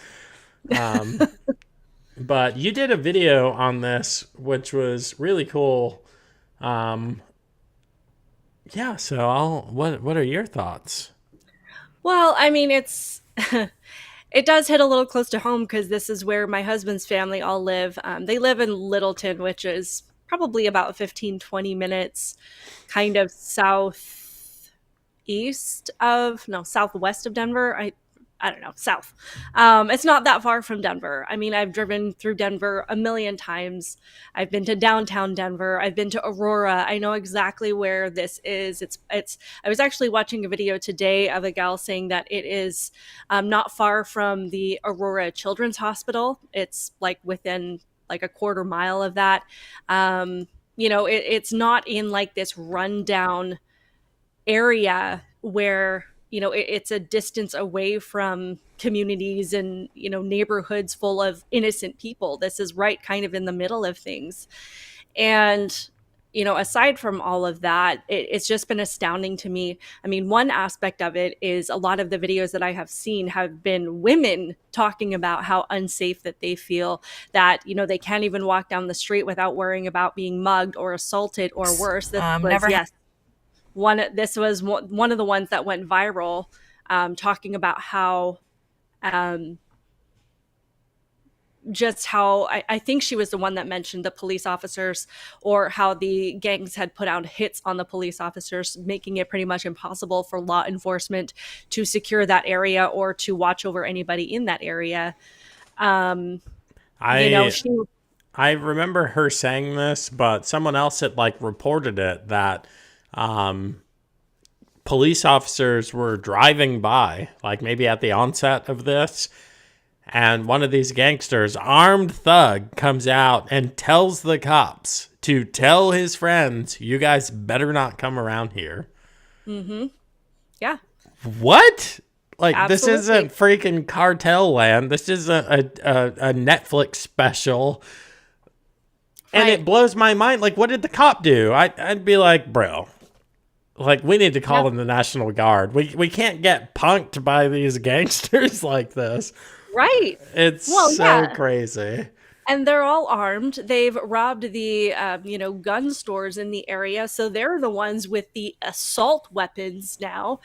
But you did a video on this, which was really cool. Um, yeah. So what are your thoughts? Well, I mean, it's it does hit a little close to home, because this is where my husband's family all live. They live in Littleton, which is probably about 15, 20 minutes kind of southwest of Denver. I don't know, south. It's not that far from Denver. I mean, I've driven through Denver a million times. I've been to downtown Denver. I've been to Aurora. I know exactly where this is. It's. I was actually watching a video today of a gal saying that it is not far from the Aurora Children's Hospital. It's like within like a quarter mile of that. It's not in like this rundown area where it's a distance away from communities and neighborhoods full of innocent people. This is right kind of in the middle of things. And aside from all of that, it's just been astounding to me. I mean, one aspect of it is a lot of the videos that I have seen have been women talking about how unsafe that they feel, that they can't even walk down the street without worrying about being mugged or assaulted or worse. This was Never. yes this was one of the ones that went viral, talking about how just how I think she was the one that mentioned the police officers, or how the gangs had put out hits on the police officers, making it pretty much impossible for law enforcement to secure that area or to watch over anybody in that area. I I remember her saying this, but someone else had like reported it that police officers were driving by, like maybe at the onset of this, and one of these gangsters, armed thug, comes out and tells the cops to tell his friends, you guys better not come around here. Mm-hmm. Yeah. What? Like, Absolutely. This isn't freaking cartel land. This isn't a Netflix special. And Right. it blows my mind. Like, what did the cop do? I'd be like, bro, like, we need to call in the National Guard. We can't get punked by these gangsters like this. Right. It's Well, so yeah. crazy. And they're all armed. They've robbed the, gun stores in the area. So they're the ones with the assault weapons now.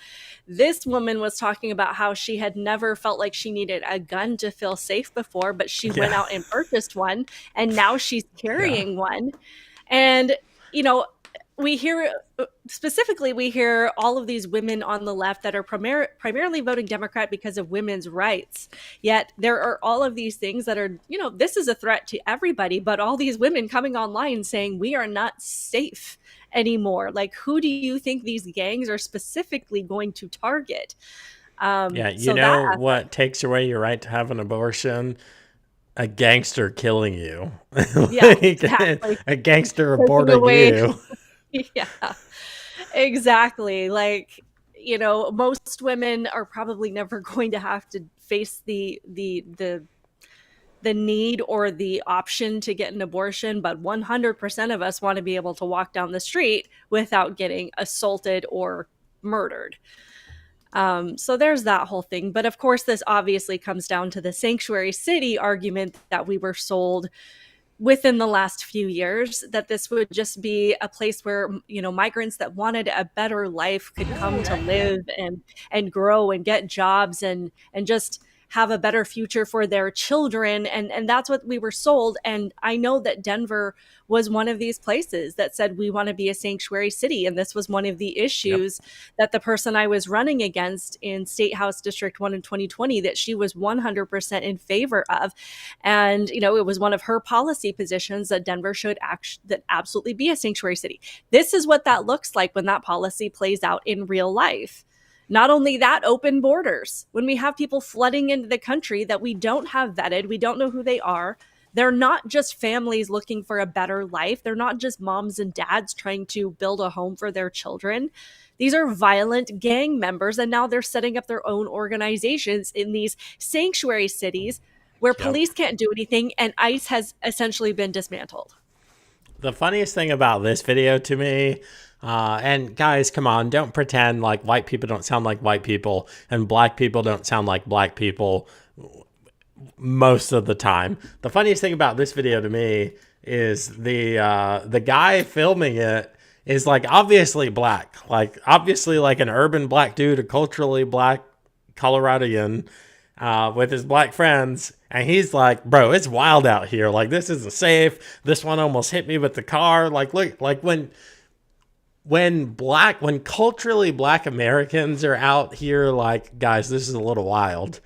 This woman was talking about how she had never felt like she needed a gun to feel safe before, but she went out and purchased one. And now she's carrying one. And, we hear all of these women on the left that are primarily voting Democrat because of women's rights. Yet there are all of these things that are, this is a threat to everybody, but all these women coming online saying we are not safe anymore. Like, who do you think these gangs are specifically going to target? What takes away your right to have an abortion? A gangster killing you. Yeah, exactly. A gangster aborting you. Yeah, exactly. Like, most women are probably never going to have to face the need or the option to get an abortion, but 100% of us want to be able to walk down the street without getting assaulted or murdered. So there's that whole thing. But of course, this obviously comes down to the sanctuary city argument that we were sold within the last few years, that this would just be a place where, migrants that wanted a better life could come to live and grow and get jobs and just have a better future for their children. And that's what we were sold. And I know that Denver was one of these places that said, we want to be a sanctuary city. And this was one of the issues that the person I was running against in State House District 1 in 2020, that she was 100% in favor of. And, it was one of her policy positions that Denver should absolutely be a sanctuary city. This is what that looks like when that policy plays out in real life. Not only that, open borders. When we have people flooding into the country that we don't have vetted, we don't know who they are. They're not just families looking for a better life. They're not just moms and dads trying to build a home for their children. These are violent gang members, and now they're setting up their own organizations in these sanctuary cities where police can't do anything, and ICE has essentially been dismantled. The funniest thing about this video to me, and guys, come on, don't pretend like white people don't sound like white people and black people don't sound like black people most of the time. The funniest thing about this video to me is the guy filming it is like obviously black, like obviously like an urban black dude, a culturally black Coloradian with his black friends. And he's like, bro, it's wild out here. Like, this isn't safe. This one almost hit me with the car. Like, look, like when when culturally black Americans are out here, like, guys, this is a little wild.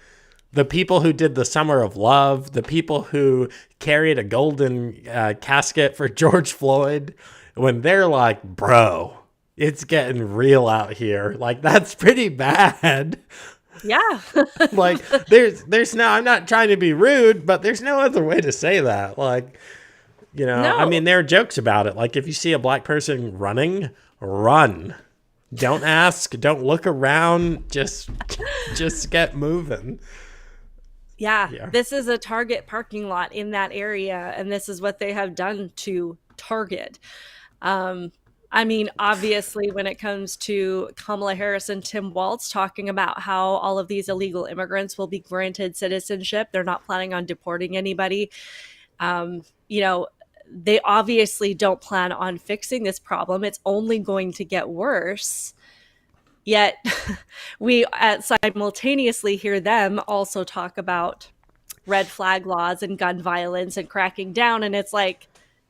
The people who did the Summer of Love, the people who carried a golden casket for George Floyd, when they're like, bro, it's getting real out here. Like, that's pretty bad. Yeah. Like, there's no, I'm not trying to be rude, but there's no other way to say that. Like, No. I mean, there are jokes about it. Like, if you see a black person running, run. Don't ask, don't look around, just get moving. Yeah, this is a Target parking lot in that area, and this is what they have done to Target. I mean, obviously, when it comes to Kamala Harris and Tim Walz talking about how all of these illegal immigrants will be granted citizenship, they're not planning on deporting anybody. You know, they obviously don't plan on fixing this problem. It's only going to get worse. Yet we simultaneously hear them also talk about red flag laws and gun violence and cracking down. And it's like,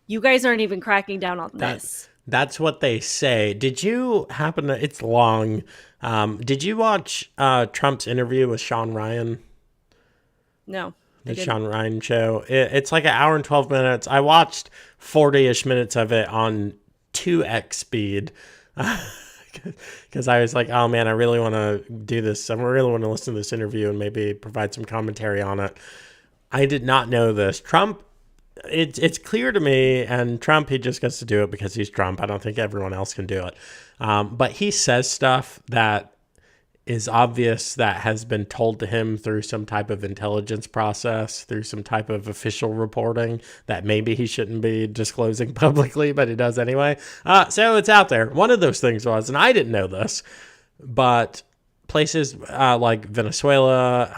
you guys aren't even cracking down on this. That's what they say. Did you happen to, it's long. Did you watch Trump's interview with Sean Ryan? No. The Sean Ryan show. It's like an hour and 12 minutes. I watched 40-ish minutes of it on 2x speed. Because I was like, oh man, I really want to do this. I really want to listen to this interview and maybe provide some commentary on it. I did not know this. Trump, it's clear to me, and Trump, he just gets to do it because he's Trump. I don't think everyone else can do it. But he says stuff that is obvious that has been told to him through some type of intelligence process, through some type of official reporting that maybe he shouldn't be disclosing publicly, but he does anyway. So it's out there. One of those things was, and I didn't know this, but places like Venezuela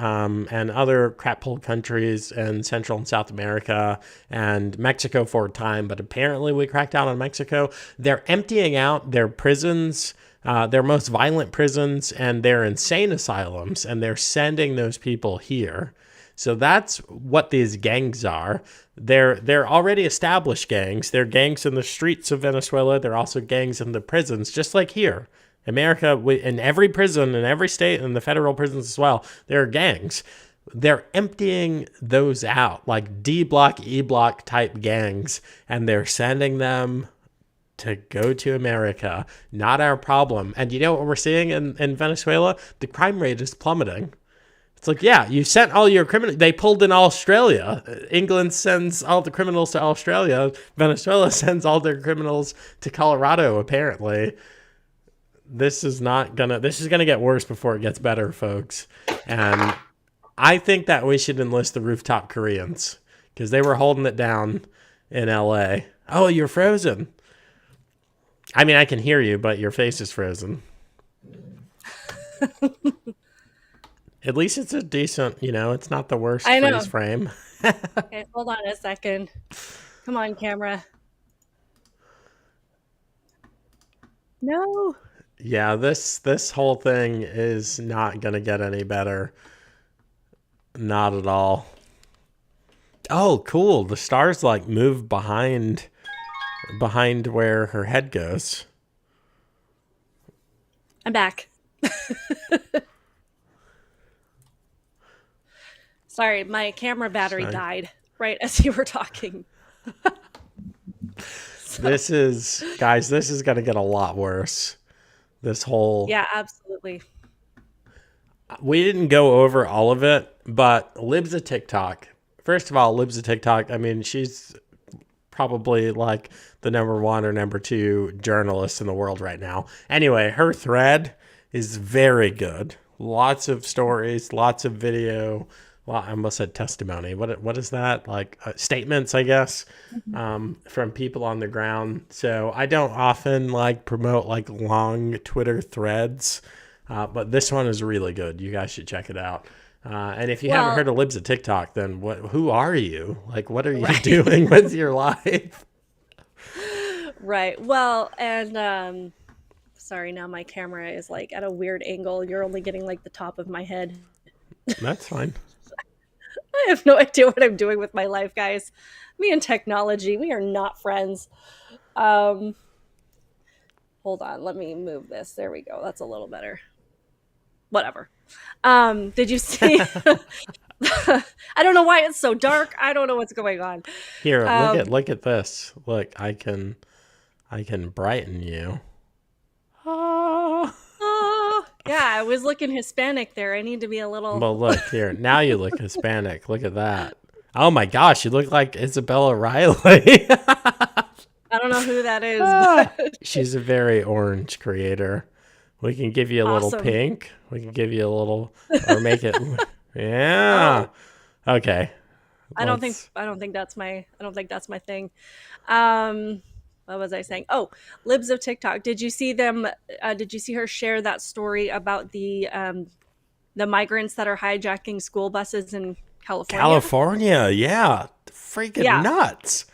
and other crap-hole countries in Central and South America and Mexico for a time, but apparently we cracked down on Mexico. They're emptying out their prisons, their most violent prisons, and their insane asylums, and they're sending those people here. So that's what these gangs are. They're already established gangs. They're gangs in the streets of Venezuela. They're also gangs in the prisons, just like here. America, in every prison, in every state, and the federal prisons as well, there are gangs. They're emptying those out, like D block, E block type gangs, and they're sending them to go to America. Not our problem. And you know what we're seeing in Venezuela? The crime rate is plummeting. It's like, yeah, you sent all your criminals. They pulled in Australia. England sends all the criminals to Australia. Venezuela sends all their criminals to Colorado, apparently. This is gonna get worse before it gets better, folks. And I think that we should enlist the rooftop Koreans because they were holding it down in LA. Oh, you're frozen. I mean, I can hear you, but your face is frozen. At least it's a decent, it's not the worst freeze frame. Okay, hold on a second. Come on, camera. No. Yeah, this whole thing is not going to get any better. Not at all. Oh, cool. The stars like move behind where her head goes. I'm back. Sorry, my camera battery died right as you were talking. This is going to get a lot worse. This whole... Yeah, absolutely. We didn't go over all of it, but Lib's a TikTok. First of all, Lib's a TikTok. I mean, she's probably like the number 1 or number 2 journalist in the world right now. Anyway, her thread is very good. Lots of stories, lots of video. Well, I almost said testimony. What is that? Like statements, I guess, from people on the ground. So I don't often promote long Twitter threads, but this one is really good. You guys should check it out. And if you haven't heard of Libs at TikTok, then who are you? What are you doing with your life? Right. Well, and sorry, now my camera is at a weird angle. You're only getting the top of my head. That's fine. I have no idea what I'm doing with my life, guys. Me and technology, we are not friends. Hold Hold on, let me move this. There we go. That's a little better. Whatever. Did you see? I don't know why it's so dark. I don't know what's going on. Here, Um, look at this. Look, I can brighten you. Ah. yeah, I was looking Hispanic there. I need to be a little. Well, look here. Now you look Hispanic. Look at that. Oh my gosh, you look like Isabella Riley. I don't know who that is, but She's a very orange creator. We can give you a little awesome. pink. We can give you a little, or make it. Yeah. Okay. I don't think that's my thing. What was I saying? Oh, Libs of TikTok. Did you see them? Did you see her share that story about the migrants that are hijacking school buses in California? California, yeah. Freaking Yeah. nuts.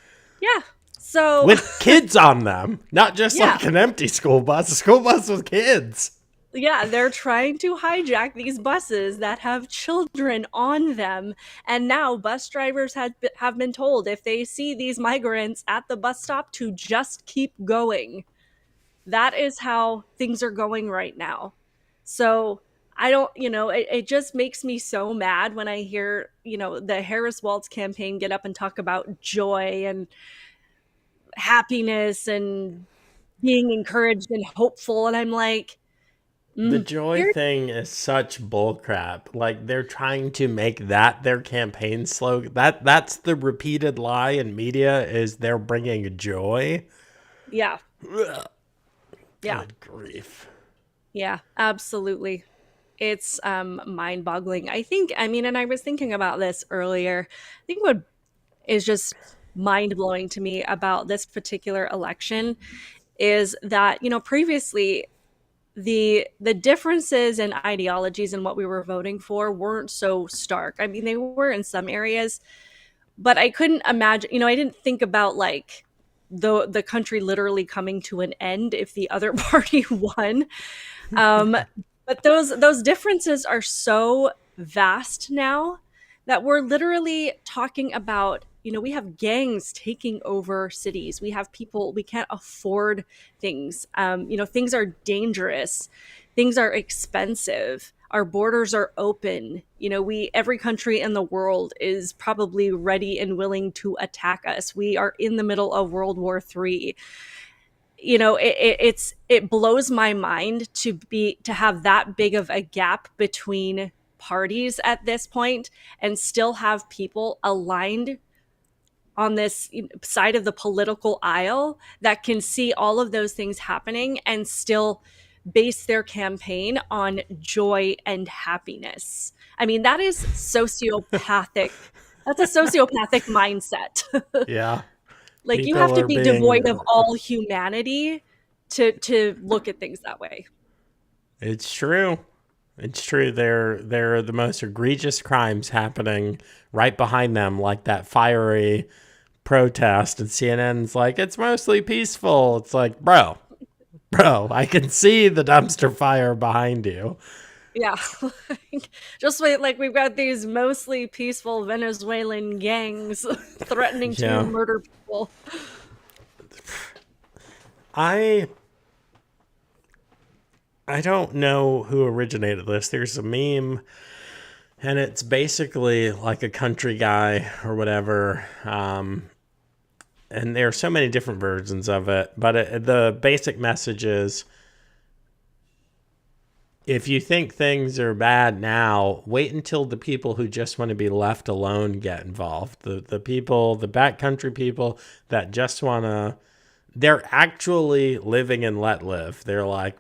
Yeah. So With kids on them. Not just Yeah. like an empty school bus, a school bus with kids. yeah, they're trying to hijack these buses that have children on them. And now bus drivers have been told if they see these migrants at the bus stop to just keep going. That is how things are going right now. So I don't, it just makes me so mad when I hear, the Harris Waltz campaign get up and talk about joy and happiness and being encouraged and hopeful. And I'm like, The joy thing is such bullcrap. Like they're trying to make that their campaign slogan. That's the repeated lie in media is they're bringing joy. yeah, Ugh. yeah, Good grief. yeah, absolutely. It's mind-boggling. And I was thinking about this earlier. I think what is just mind-blowing to me about this particular election is that, previously the differences in ideologies and what we were voting for weren't so stark. I mean, they were in some areas, but I couldn't imagine, I didn't think about like the country literally coming to an end if the other party won. Um, but those differences are so vast now that we're literally talking about, we have gangs taking over cities. We have people, we can't afford things. Things are dangerous. Things are expensive. Our borders are open. Every country in the world is probably ready and willing to attack us. We are in the middle of World War III. It blows my mind to have that big of a gap between parties at this point and still have people aligned on this side of the political aisle that can see all of those things happening and still base their campaign on joy and happiness. I mean, that is sociopathic. That's a sociopathic mindset. Yeah. Like you People have to are be being- devoid of all humanity to look at things that way. It's true. It's true. There are the most egregious crimes happening right behind them, like that fiery protest, and CNN's like, it's mostly peaceful. It's like, bro, I can see the dumpster fire behind you. Yeah. Just like we've got these mostly peaceful Venezuelan gangs threatening to murder people. I don't know who originated this. There's a meme, and it's basically like a country guy or whatever. And there are so many different versions of it. But the basic message is, if you think things are bad now, wait until the people who just want to be left alone get involved. The people, the backcountry people that just want to, they're actually living and let live. They're like,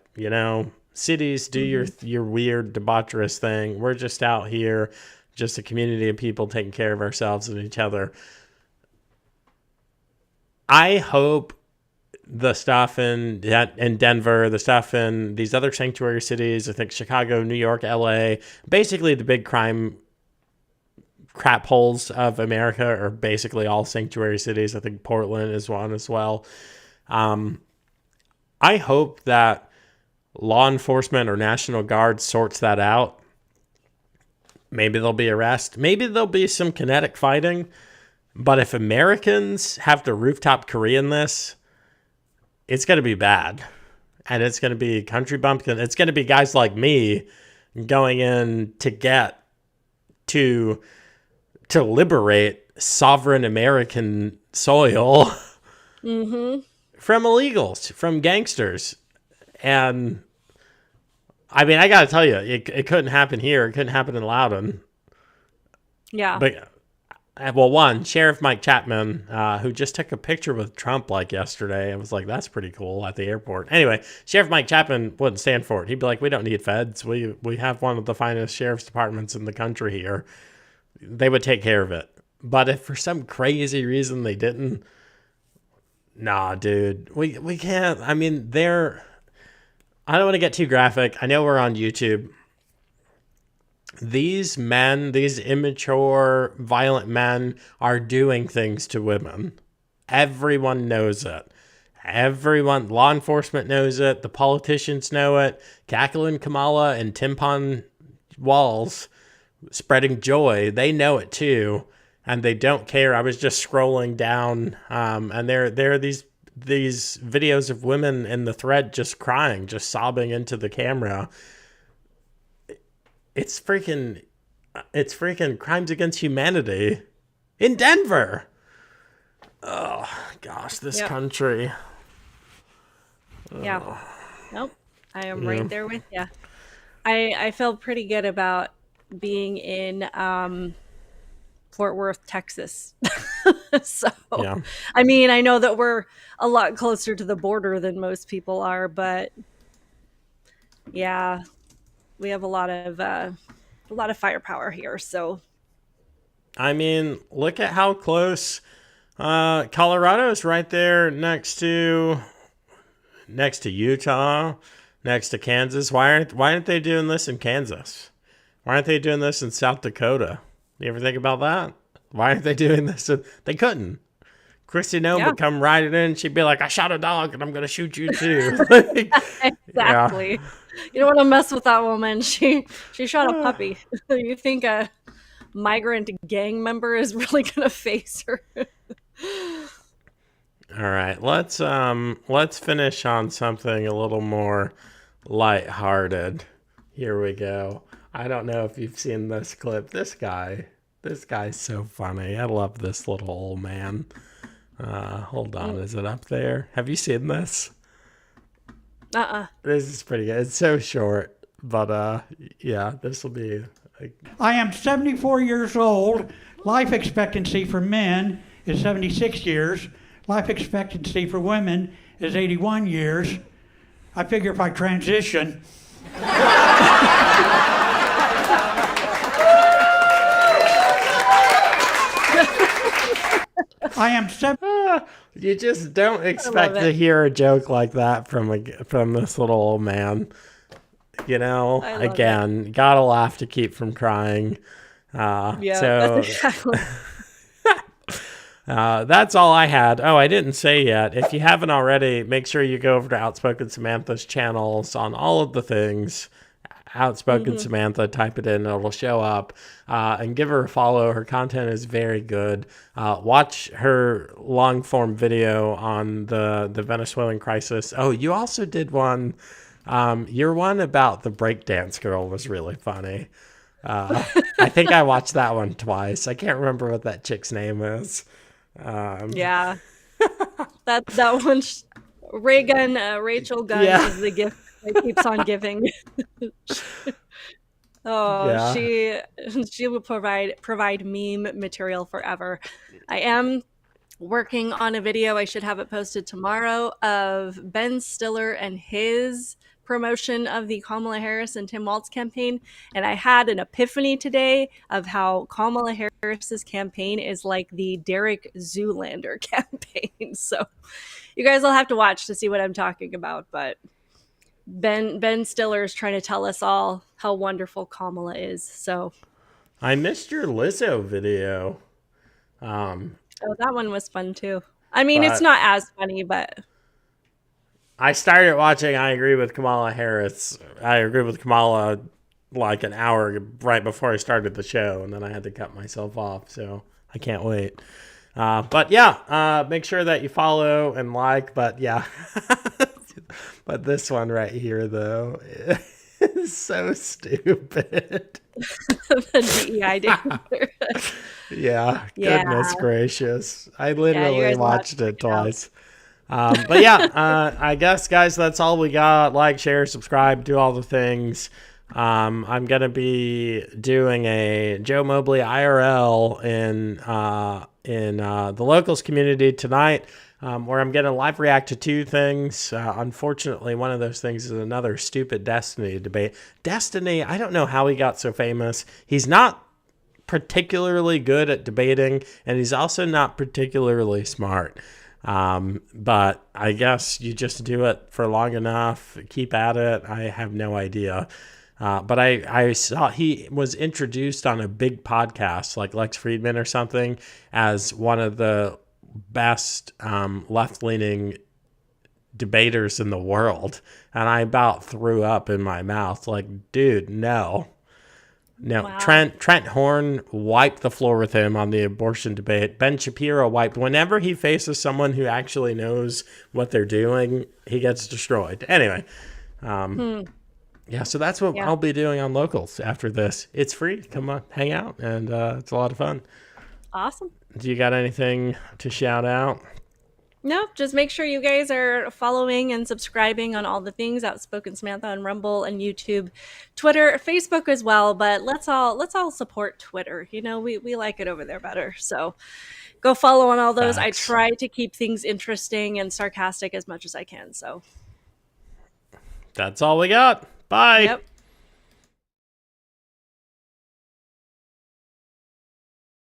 cities, do your weird debaucherous thing. We're just out here, just a community of people taking care of ourselves and each other. I hope the stuff in Denver, the stuff in these other sanctuary cities, I think Chicago, New York, LA, basically the big crime crap holes of America are basically all sanctuary cities. I think Portland is one as well. I hope that law enforcement or National Guard sorts that out. Maybe there'll be arrests. Maybe there'll be some kinetic fighting. But if Americans have to rooftop Korean this, it's going to be bad. and it's going to be country bumpkin. It's going to be guys like me going in to get to liberate sovereign American soil from illegals, from gangsters. And I mean, I got to tell you, it couldn't happen here. It couldn't happen in Loudoun. Yeah. But, well, one, Sheriff Mike Chapman, who just took a picture with Trump like yesterday. I was like, that's pretty cool at the airport. Anyway, Sheriff Mike Chapman wouldn't stand for it. He'd be like, we don't need feds. We have one of the finest sheriff's departments in the country here. They would take care of it. But if for some crazy reason they didn't, nah, dude, we can't. I mean, I don't want to get too graphic. I know we're on YouTube. These men, these immature, violent men are doing things to women. Everyone knows it. Everyone, law enforcement knows it. The politicians know it. Cackling Kamala and Timpon Walls spreading joy. They know it too. And they don't care. I was just scrolling down, and there are these videos of women in the thread just crying, just sobbing into the camera. It's freaking crimes against humanity in Denver. Oh gosh, this country. Yeah. Nope. I am right there with you. I feel pretty good about being in Fort Worth, Texas. So, I mean, I know that we're a lot closer to the border than most people are, but yeah, we have a lot of firepower here. So, I mean, look at how close Colorado is right there next to Utah, next to Kansas. Why aren't they doing this in Kansas? Why aren't they doing this in South Dakota? You ever think about that? Why aren't they doing this? They couldn't. Christy Nome would come riding in. She'd be like, I shot a dog and I'm going to shoot you too. Exactly. You don't want to mess with that woman. She shot a puppy. You think a migrant gang member is really going to face her? All right. Let's finish on something a little more lighthearted. Here we go. I don't know if you've seen this clip. This guy's so funny. I love this little old man. Hold on. Is it up there? Have you seen this? This is pretty good. It's so short, but yeah, this will be. I am 74 years old. Life expectancy for men is 76 years. Life expectancy for women is 81 years. I figure if I transition. I am You just don't expect to hear a joke like that from this little old man. You know, again, gotta laugh to keep from crying. That's exactly. That's all I had. Oh, I didn't say yet. If you haven't already, make sure you go over to Outspoken Samantha's channels on all of the things. Outspoken Samantha, type it in, it'll show up, and give her a follow. Her content is very good. Watch her long form video on the Venezuelan crisis. Oh, you also did one. Your one about the breakdance girl was really funny. I think I watched that one twice. I can't remember what that chick's name is. Yeah, that one's Rachel Gunn is the gift that keeps on giving. She will provide meme material forever. I am working on a video. I should have it posted tomorrow of Ben Stiller and his promotion of the Kamala Harris and Tim Walz campaign. And I had an epiphany today of how Kamala Harris's campaign is like the Derek Zoolander campaign. So you guys will have to watch to see what I'm talking about. But Ben Stiller is trying to tell us all how wonderful Kamala is. So I missed your Lizzo video. Oh, that one was fun too. I mean, it's not as funny, but I started watching I Agree with Kamala Harris. I agree with Kamala like an hour right before I started the show, and then I had to cut myself off, so I can't wait. But yeah, make sure that you follow and like, but yeah. But But this one right here, though, is so stupid. The DEI dancer. Yeah, Yeah. goodness gracious. I you literally guys watched watch it twice. But yeah, I guess, guys, that's all we got. Like, share, subscribe, do all the things. I'm going to be doing a Joe Mobley IRL in the locals community tonight, where I'm going to live react to two things. Unfortunately, one of those things is another stupid Destiny debate. Destiny, I don't know how he got so famous. He's not particularly good at debating, and he's also not particularly smart. But I guess you just do it for long enough, keep at it. I have no idea. But I saw he was introduced on a big podcast like Lex Friedman or something as one of the best left-leaning debaters in the world. And I about threw up in my mouth. Like, dude, no. No, Wow. Trent Horn wiped the floor with him on the abortion debate. Ben Shapiro wiped. Whenever he faces someone who actually knows what they're doing, he gets destroyed. Anyway, yeah, so that's what I'll be doing on Locals after this. It's free. Come on, hang out, and it's a lot of fun. Awesome. Do you got anything to shout out? No, just make sure you guys are following and subscribing on all the things, Outspoken Samantha on Rumble and YouTube, Twitter, Facebook as well. But let's all support Twitter. You know, we like it over there better. So go follow on all those. Facts. I try to keep things interesting and sarcastic as much as I can. So That's all we got. Bye. yep.